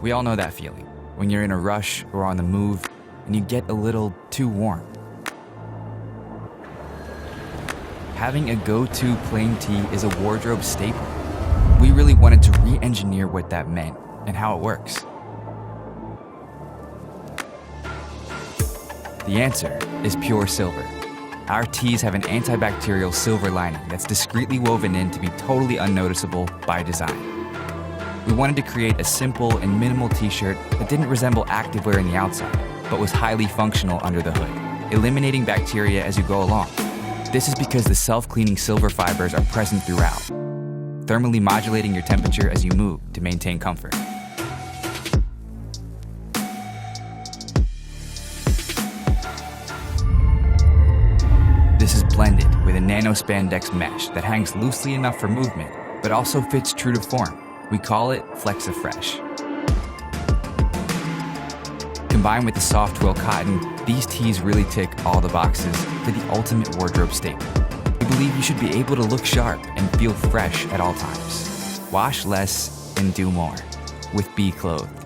We all know that feeling, when you're in a rush or on the move and you get a little too warm. Having a go-to plain tee is a wardrobe staple. We really wanted to re-engineer what that meant and how it works. The answer is pure silver. Our tees have an antibacterial silver lining that's discreetly woven in to be totally unnoticeable by design. We wanted to create a simple and minimal t-shirt that didn't resemble activewear in the outside, but was highly functional under the hood, eliminating bacteria as you go along. This is because the self-cleaning silver fibers are present throughout, thermally modulating your temperature as you move to maintain comfort. This is blended with a nano-spandex mesh that hangs loosely enough for movement, but also fits true to form. We call it Flexifresh. Combined with the soft twill cotton, these tees really tick all the boxes for the ultimate wardrobe staple. We believe you should be able to look sharp and feel fresh at all times. Wash less and do more with Be Clothed.